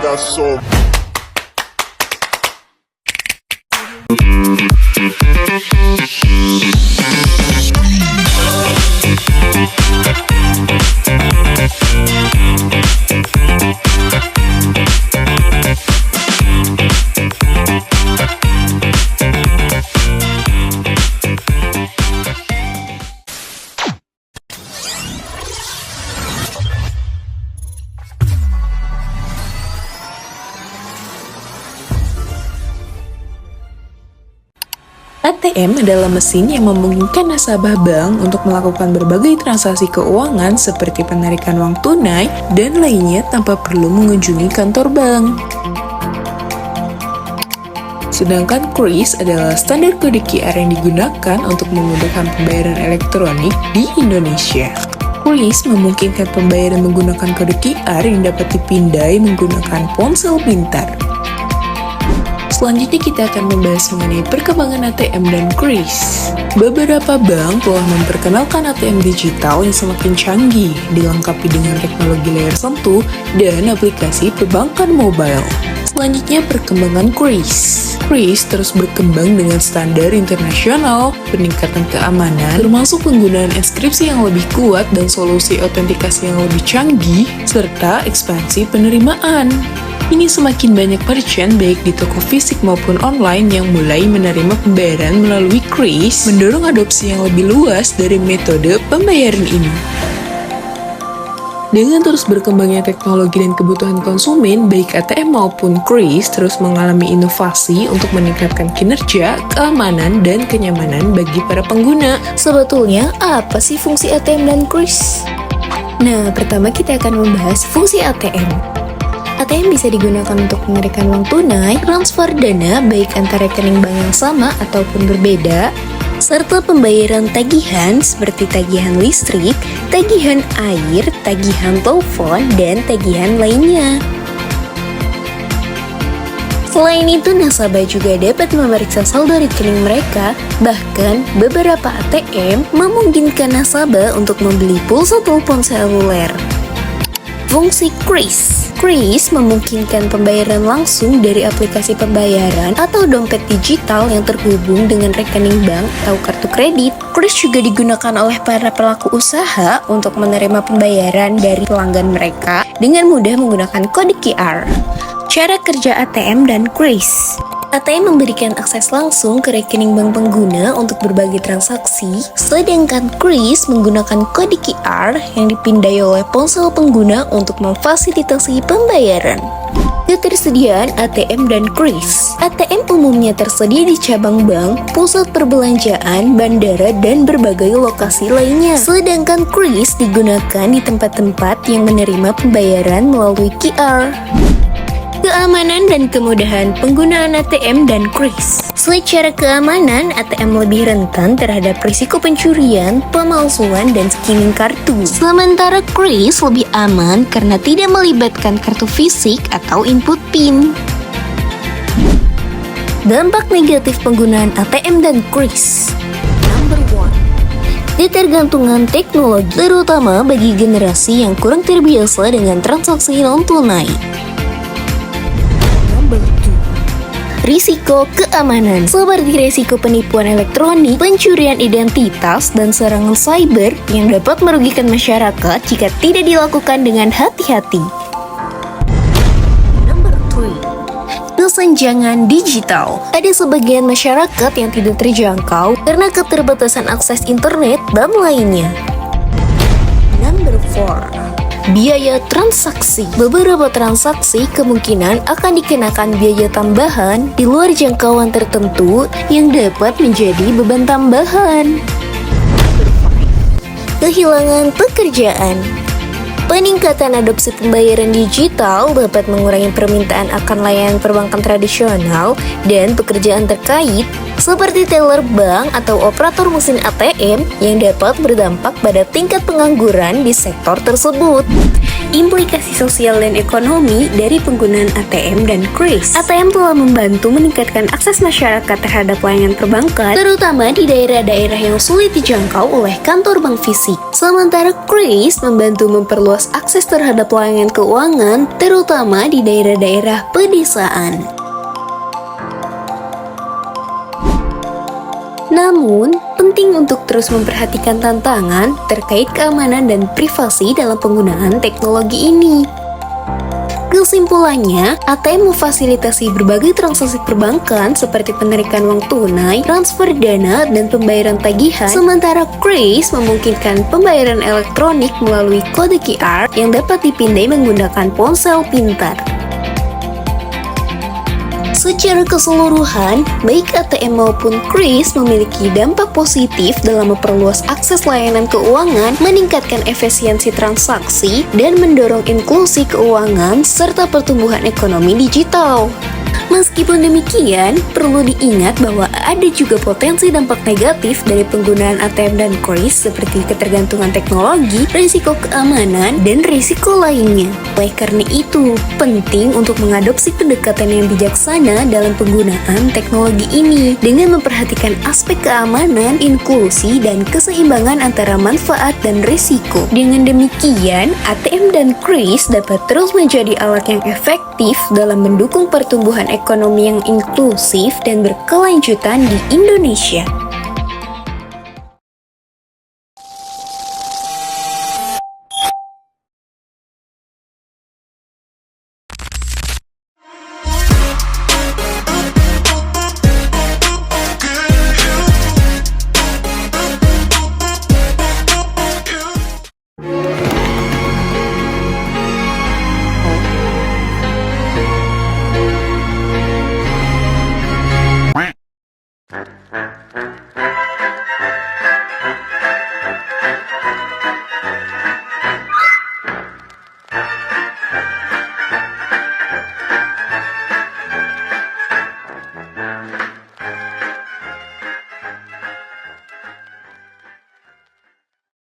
got so. ATM adalah mesin yang memungkinkan nasabah bank untuk melakukan berbagai transaksi keuangan seperti penarikan uang tunai dan lainnya tanpa perlu mengunjungi kantor bank. Sedangkan QRIS adalah standar kode QR yang digunakan untuk memudahkan pembayaran elektronik di Indonesia. QRIS memungkinkan pembayaran menggunakan kode QR yang dapat dipindai menggunakan ponsel pintar. Selanjutnya kita akan membahas mengenai perkembangan ATM dan QRIS. Beberapa bank telah memperkenalkan ATM digital yang semakin canggih, dilengkapi dengan teknologi layar sentuh dan aplikasi perbankan mobile. Selanjutnya perkembangan QRIS. QRIS terus berkembang dengan standar internasional, peningkatan keamanan, termasuk penggunaan enkripsi yang lebih kuat dan solusi autentikasi yang lebih canggih, serta ekspansi penerimaan. Ini semakin banyak merchant baik di toko fisik maupun online yang mulai menerima pembayaran melalui QRIS, mendorong adopsi yang lebih luas dari metode pembayaran ini. Dengan terus berkembangnya teknologi dan kebutuhan konsumen, baik ATM maupun QRIS terus mengalami inovasi untuk meningkatkan kinerja, keamanan, dan kenyamanan bagi para pengguna. Sebetulnya, apa sih fungsi ATM dan QRIS? Nah, pertama kita akan membahas fungsi ATM. ATM bisa digunakan untuk menarikan uang tunai, transfer dana baik antar rekening bank yang sama ataupun berbeda, serta pembayaran tagihan seperti tagihan listrik, tagihan air, tagihan telepon, dan tagihan lainnya. Selain itu, nasabah juga dapat memeriksa saldo rekening mereka, bahkan beberapa ATM memungkinkan nasabah untuk membeli pulsa telepon seluler. Fungsi QRIS. QRIS memungkinkan pembayaran langsung dari aplikasi pembayaran atau dompet digital yang terhubung dengan rekening bank atau kartu kredit. QRIS juga digunakan oleh para pelaku usaha untuk menerima pembayaran dari pelanggan mereka dengan mudah menggunakan kode QR. Cara kerja ATM dan QRIS. ATM memberikan akses langsung ke rekening bank pengguna untuk berbagai transaksi, sedangkan QRIS menggunakan kode QR yang dipindai oleh ponsel pengguna untuk memfasilitasi pembayaran. Ketersediaan ATM dan QRIS. ATM umumnya tersedia di cabang bank, pusat perbelanjaan, bandara, dan berbagai lokasi lainnya. Sedangkan QRIS digunakan di tempat-tempat yang menerima pembayaran melalui QR. Keamanan dan kemudahan penggunaan ATM dan QRIS. Secara keamanan, ATM lebih rentan terhadap risiko pencurian, pemalsuan, dan skimming kartu. Sementara QRIS lebih aman karena tidak melibatkan kartu fisik atau input PIN. Dampak negatif penggunaan ATM dan QRIS. Number 1. Ketergantungan teknologi, terutama bagi generasi yang kurang terbiasa dengan transaksi non-tunai. Risiko keamanan, seperti risiko penipuan elektronik, pencurian identitas, dan serangan cyber yang dapat merugikan masyarakat jika tidak dilakukan dengan hati-hati. Number 3. Kesenjangan digital. Ada sebagian masyarakat yang tidak terjangkau karena keterbatasan akses internet dan lainnya. Number 4. Biaya transaksi. Beberapa transaksi kemungkinan akan dikenakan biaya tambahan di luar jangkauan tertentu yang dapat menjadi beban tambahan. Kehilangan pekerjaan. Peningkatan adopsi pembayaran digital dapat mengurangi permintaan akan layanan perbankan tradisional dan pekerjaan terkait seperti teller bank atau operator mesin ATM yang dapat berdampak pada tingkat pengangguran di sektor tersebut. Implikasi sosial dan ekonomi dari penggunaan ATM dan kris. ATM telah membantu meningkatkan akses masyarakat terhadap layanan perbankan, terutama di daerah-daerah yang sulit dijangkau oleh kantor bank fisik. Sementara kris membantu memperluas akses terhadap layanan keuangan, terutama di daerah-daerah pedesaan. Namun, penting untuk terus memperhatikan tantangan terkait keamanan dan privasi dalam penggunaan teknologi ini. Kesimpulannya, ATM memfasilitasi berbagai transaksi perbankan seperti penarikan uang tunai, transfer dana, dan pembayaran tagihan, sementara kris memungkinkan pembayaran elektronik melalui kode QR yang dapat dipindai menggunakan ponsel pintar. Secara keseluruhan, baik ATM maupun kris memiliki dampak positif dalam memperluas akses layanan keuangan, meningkatkan efisiensi transaksi, dan mendorong inklusi keuangan serta pertumbuhan ekonomi digital. Meskipun demikian, perlu diingat bahwa ada juga potensi dampak negatif dari penggunaan ATM dan kris seperti ketergantungan teknologi, risiko keamanan, dan risiko lainnya. Oleh karena itu, penting untuk mengadopsi pendekatan yang bijaksana dalam penggunaan teknologi ini dengan memperhatikan aspek keamanan, inklusi, dan keseimbangan antara manfaat dan risiko. Dengan demikian, ATM dan kris dapat terus menjadi alat yang efektif dalam mendukung pertumbuhan ekonomi yang inklusif dan berkelanjutan di Indonesia.